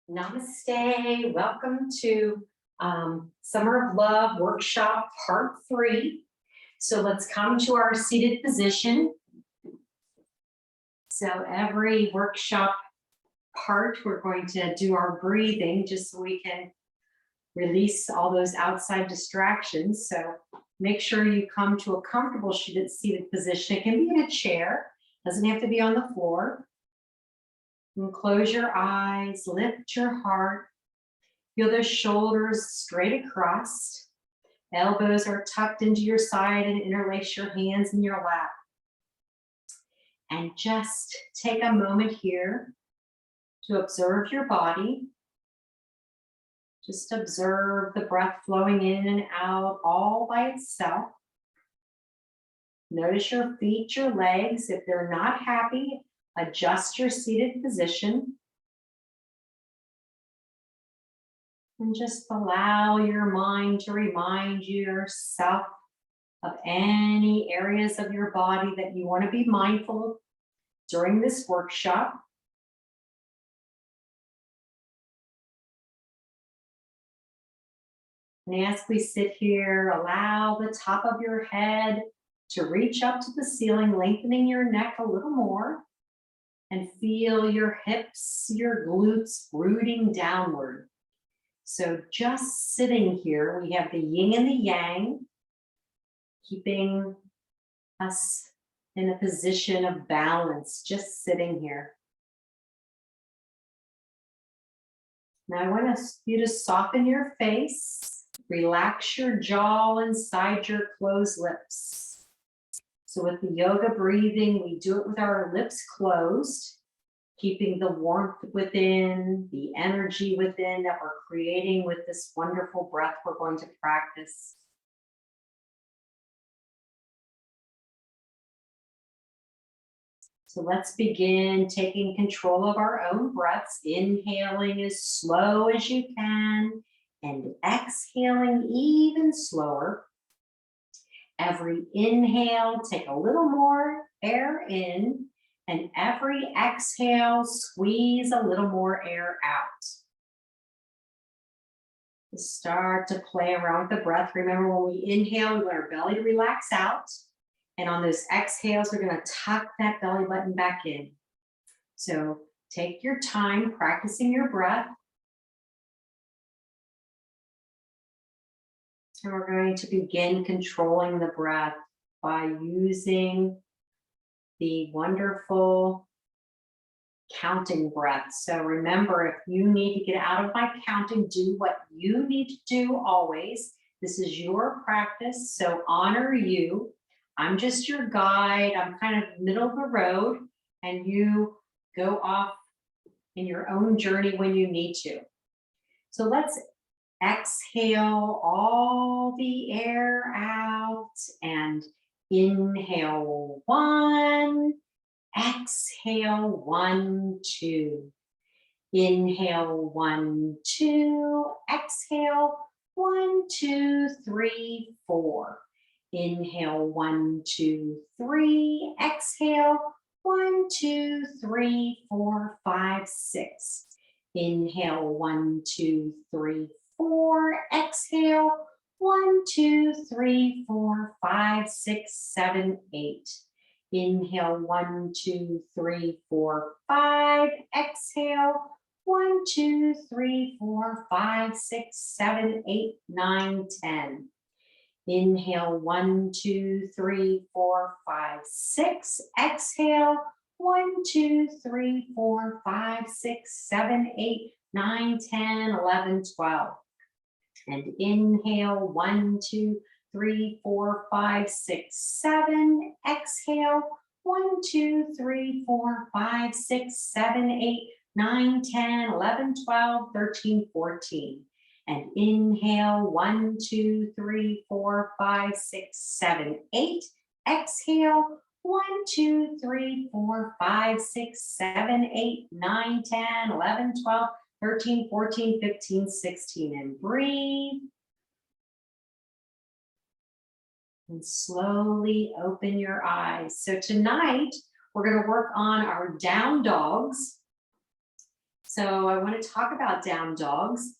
Namaste. Welcome to Summer of Love Workshop Part 3. So let's come to our seated position. So every workshop part, we're going to do our breathing just so we can release all those outside distractions. So make sure you come to a comfortable seated position. It can be in a chair, doesn't have to be on the floor. And close your eyes, lift your heart, feel the shoulders straight across. Elbows are tucked into your side and interlace your hands in your lap. And just take a moment here to observe your body. Just observe the breath flowing in and out all by itself. Notice your feet, your legs. If they're not happy, adjust your seated position. And just allow your mind to remind yourself of any areas of your body that you want to be mindful of during this workshop. And as we sit here, allow the top of your head to reach up to the ceiling, lengthening your neck a little more. And feel your hips, your glutes rooting downward. So just sitting here, we have the yin and the yang, keeping us in a position of balance, just sitting here. Now I want you to soften your face, relax your jaw inside your closed lips. So with the yoga breathing, we do it with our lips closed, keeping the warmth within, the energy within that we're creating with this wonderful breath we're going to practice. So let's begin taking control of our own breaths, inhaling as slow as you can and exhaling even slower. Every inhale, take a little more air in, and every exhale, squeeze a little more air out. Just start to play around with the breath. Remember, when we inhale, we want our belly to relax out. And on those exhales, we're going to tuck that belly button back in. So take your time practicing your breath. And we're going to begin controlling the breath by using the wonderful counting breath. So remember, if you need to get out of my counting, do what you need to do always. This is your practice, so honor you. I'm just your guide. I'm kind of middle of the road, and you go off in your own journey when you need to. So let's exhale all the air out and inhale 1, exhale 1, 2. Inhale 1, 2, exhale 1, 2, 3, 4. Inhale 1, 2, 3, exhale 1, 2, 3, 4, 5, 6. Inhale 1, 2, 3, 4, exhale 1, 2, 3, 4, 5, 6, 7, 8. Inhale 1, 2, 3, 4, 5, exhale 1, 2, 3, 4, 5, 6, 7, 8, 9, 10. Inhale 1, 2, 3, 4, 5, 6, exhale 1, 2, 3, 4, 5, 6, 7, 8, 9, 10, 11, 12. And inhale 1, 2, 3, 4, 5, 6, 7. Exhale 1, 2, 3, 4, 5, 6, 7, 8, 9, 10, 11, 12, 13, 14. And inhale 1, 2, 3, 4, 5, 6, 7, 8. Exhale 1, 2, 3, 4, 5, 6, 7, 8, 9, 10, 11, 12, 13, 14, 15, 16, and breathe. And slowly open your eyes. So tonight, we're going to work on our down dogs. So I want to talk about down dogs.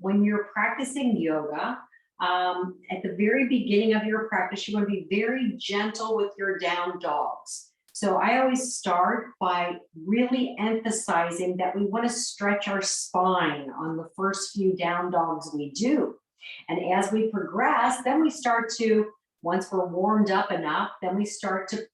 When you're practicing yoga, at the very beginning of your practice, you want to be very gentle with your down dogs. So I always start by really emphasizing that we want to stretch our spine on the first few down dogs we do. And as we progress, then we start to, once we're warmed up enough, then we start to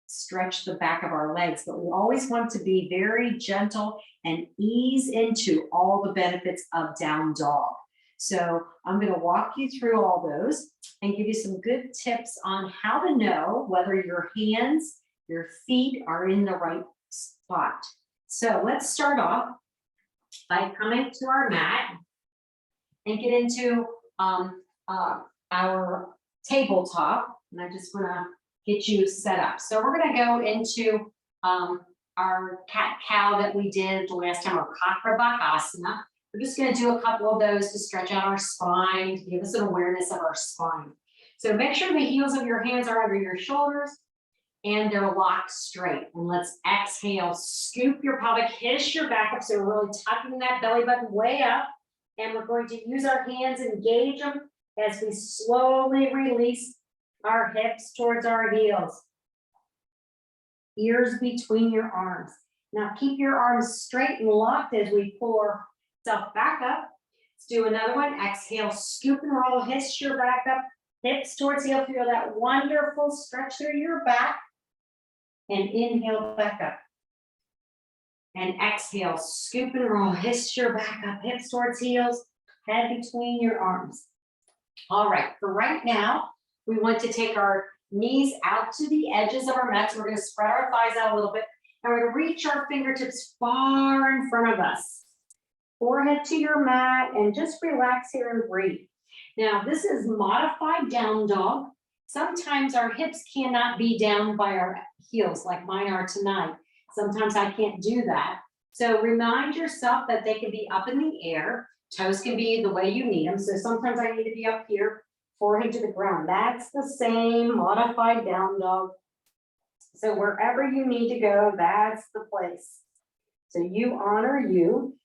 stretch the back of our legs. But we always want to be very gentle and ease into all the benefits of down dog. So I'm going to walk you through all those and give you some good tips on how to know whether your hands, your feet are in the right spot. So let's start off by coming to our mat and get into our tabletop. And I just want to get you set up. So we're going to go into our cat-cow that we did the last time, or Asana. We're just going to do a couple of those to stretch out our spine, to give us an awareness of our spine. So make sure the heels of your hands are under your shoulders and they're locked straight. And let's exhale, scoop your pelvic, hiss your back up. So we're really tucking that belly button way up. And we're going to use our hands, engage them as we slowly release our hips towards our heels. Ears between your arms. Now keep your arms straight and locked as we pull ourselves back up. Let's do another one. Exhale, scoop and roll, hiss your back up, hips towards heel. Feel that wonderful stretch through your back. And inhale back up. And exhale, scoop and roll, hiss your back up, hips towards heels, head between your arms. All right, for right now, we want to take our knees out to the edges of our mat. So we're going to spread our thighs out a little bit. And we're going to reach our fingertips far in front of us. Forehead to your mat and just relax here and breathe. Now, this is modified down dog. Sometimes our hips cannot be down by our heels like mine are tonight. Sometimes I can't do that. So remind yourself that they can be up in the air. Toes can be the way you need them. So sometimes I need to be up here, forehead to the ground. That's the same modified down dog. So wherever you need to go, that's the place. So you honor you.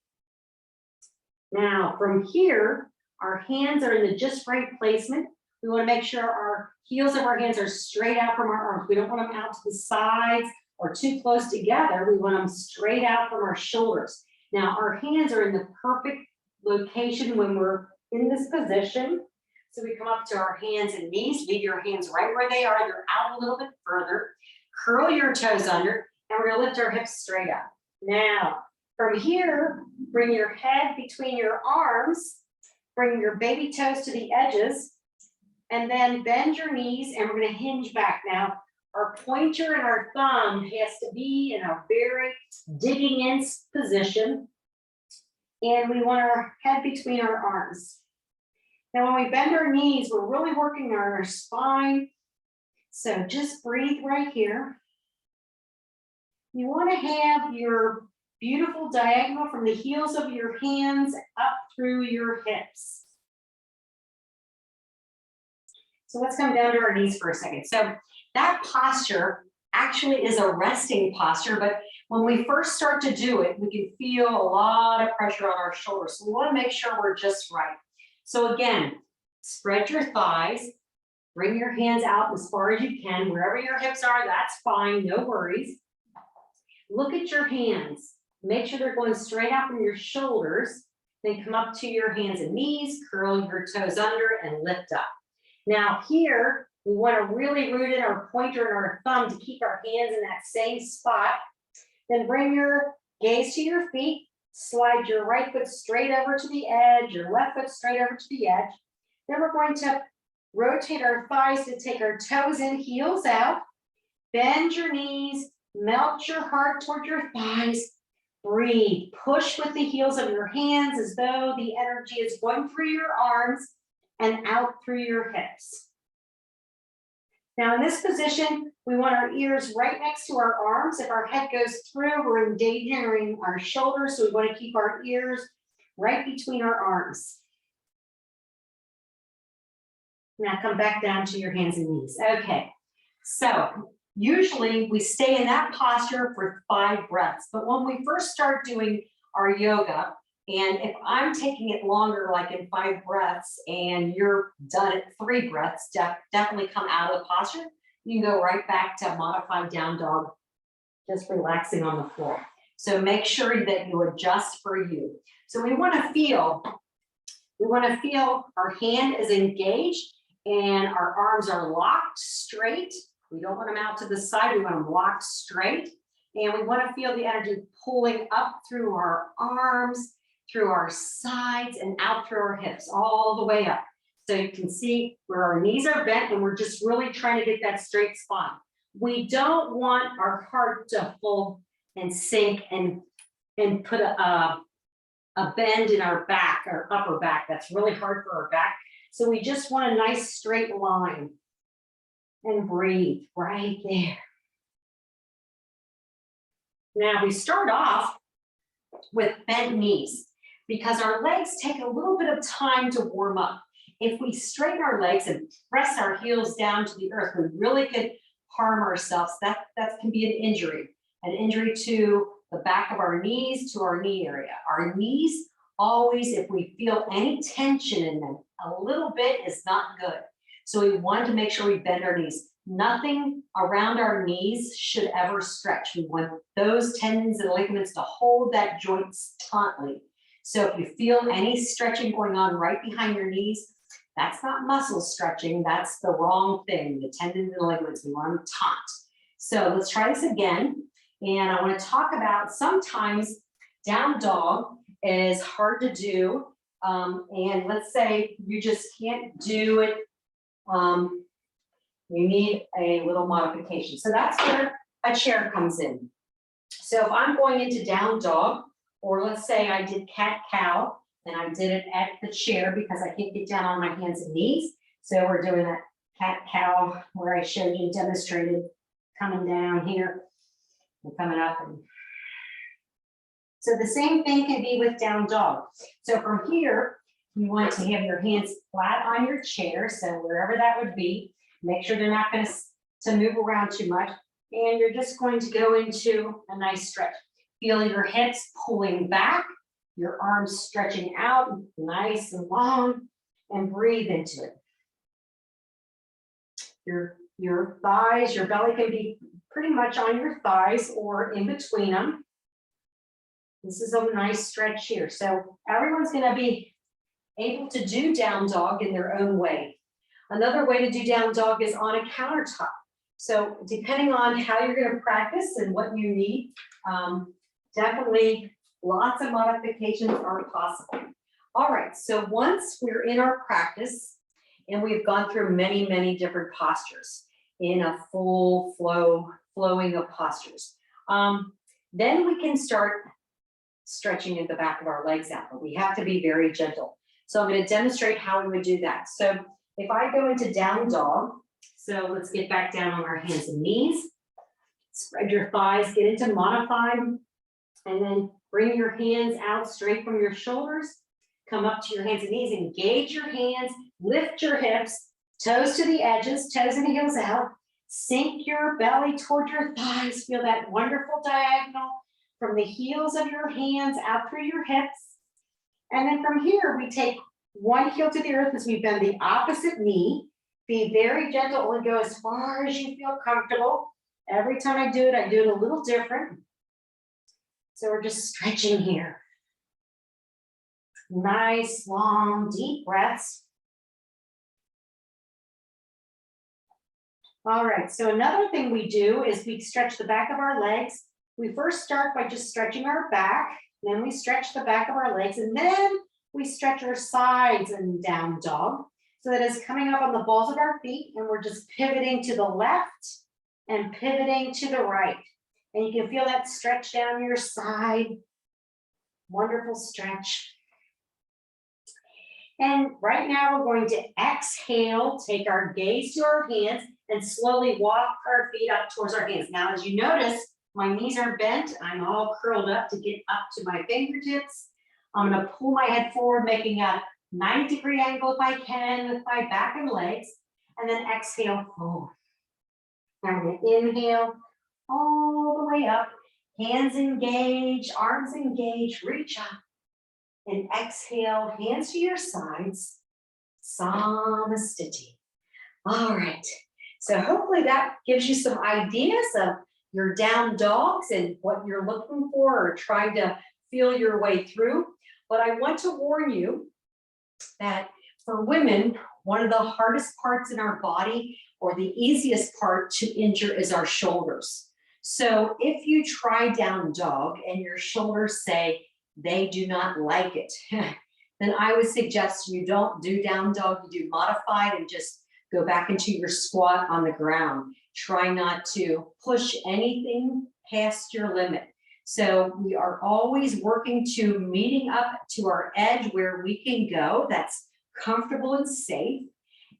Now from here, our hands are in the just right placement. We want to make sure our heels of our hands are straight out from our arms. We don't want them out to the sides or too close together. We want them straight out from our shoulders. Now our hands are in the perfect location when we're in this position. So we come up to our hands and knees, leave your hands right where they are. They're out a little bit further. Curl your toes under, and we're gonna lift our hips straight up. Now, from here, bring your head between your arms, bring your baby toes to the edges, and then bend your knees, and we're gonna hinge back. Now, our pointer and our thumb has to be in a very digging in position, and we want our head between our arms. Now, when we bend our knees, we're really working on our spine. So just breathe right here. You want to have your beautiful diagonal from the heels of your hands up through your hips. So let's come down to our knees for a second. So that posture actually is a resting posture, but when we first start to do it, we can feel a lot of pressure on our shoulders. So we want to make sure we're just right. So again, spread your thighs, bring your hands out as far as you can. Wherever your hips are, that's fine, no worries. Look at your hands. Make sure they're going straight out from your shoulders. Then come up to your hands and knees, curl your toes under and lift up. Now here, we want to really root in our pointer and our thumb to keep our hands in that same spot. Then bring your gaze to your feet. Slide your right foot straight over to the edge, your left foot straight over to the edge. Then we're going to rotate our thighs to take our toes in, heels out. Bend your knees, melt your heart toward your thighs. Breathe, push with the heels of your hands as though the energy is going through your arms and out through your hips. Now in this position, we want our ears right next to our arms. If our head goes through, we're endangering our shoulders, so we want to keep our ears right between our arms. Now come back down to your hands and knees. Okay, so usually we stay in that posture for 5 breaths, but when we first start doing our yoga. And if I'm taking it longer, like in 5 breaths, and you're done at 3 breaths, definitely come out of the posture. You can go right back to modified down dog, just relaxing on the floor. So make sure that you adjust for you. So we want to feel our hand is engaged and our arms are locked straight. We don't want them out to the side. We want them locked straight. And we want to feel the energy pulling up through our arms, through our sides, and out through our hips, all the way up. So you can see where our knees are bent and we're just really trying to get that straight spine. We don't want our heart to fold and sink and put a bend in our back, our upper back. That's really hard for our back. So we just want a nice straight line. And breathe right there. Now we start off with bent knees because our legs take a little bit of time to warm up. If we straighten our legs and press our heels down to the earth, we really could harm ourselves. That can be an injury to the back of our knees, to our knee area. Our knees always, if we feel any tension in them, a little bit is not good. So we want to make sure we bend our knees. Nothing around our knees should ever stretch. We want those tendons and ligaments to hold that joint tautly. So if you feel any stretching going on right behind your knees, that's not muscle stretching, that's the wrong thing. The tendons and ligaments, we want them taut. So let's try this again. And I want to talk about sometimes down dog is hard to do. And let's say you just can't do it. You need a little modification. So that's where a chair comes in. So if I'm going into down dog, or let's say I did cat cow, and I did it at the chair because I can't get down on my hands and knees. So we're doing a cat cow where I showed you, demonstrated coming down here and coming up. And so the same thing can be with down dog. So from here, you want to have your hands flat on your chair. So wherever that would be, make sure they're not going to move around too much. And you're just going to go into a nice stretch. Feel your hips pulling back, your arms stretching out nice and long, and breathe into it. Your thighs, your belly can be pretty much on your thighs or in between them. This is a nice stretch here. So everyone's going to be able to do down dog in their own way. Another way to do down dog is on a countertop. So depending on how you're going to practice and what you need, definitely lots of modifications are possible. All right, so once we're in our practice and we've gone through many, many different postures in a full flowing of postures, then we can start stretching at the back of our legs out, but we have to be very gentle. So I'm going to demonstrate how we would do that. So if I go into down dog, so let's get back down on our hands and knees, spread your thighs, get into modified, and then bring your hands out straight from your shoulders, come up to your hands and knees, engage your hands, lift your hips, toes to the edges, toes and heels out, sink your belly toward your thighs, feel that wonderful diagonal from the heels of your hands out through your hips. And then from here, we take one heel to the earth as we bend the opposite knee. Be very gentle and go as far as you feel comfortable. Every time I do it a little different. So we're just stretching here. Nice, long, deep breaths. All right, so another thing we do is we stretch the back of our legs. We first start by just stretching our back, then we stretch the back of our legs, and then we stretch our sides and down dog. So that is coming up on the balls of our feet, and we're just pivoting to the left and pivoting to the right. And you can feel that stretch down your side. Wonderful stretch. And right now we're going to exhale, take our gaze to our hands, and slowly walk our feet up towards our hands. Now, as you notice, my knees are bent. I'm all curled up to get up to my fingertips. I'm going to pull my head forward, making a 90-degree angle if I can with my back and legs, and then exhale forward. I'm going to inhale all the way up, Hands engage, arms engage, reach up. And exhale, hands to your sides. Samastiti. All right. So hopefully that gives you some ideas of your down dogs and what you're looking for or trying to feel your way through. But I want to warn you that for women, one of the hardest parts in our body or the easiest part to injure is our shoulders. So if you try down dog and your shoulders say they do not like it, then I would suggest you don't do down dog, you do modified and just go back into your squat on the ground. Try not to push anything past your limit. So we are always working to meeting up to our edge where we can go. That's comfortable and safe.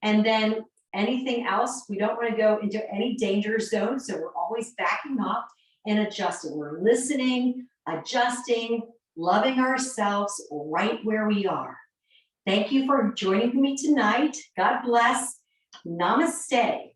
And then anything else, we don't want to go into any danger zone. So we're always backing up and adjusting. We're listening, adjusting, loving ourselves right where we are. Thank you for joining me tonight. God bless. Namaste.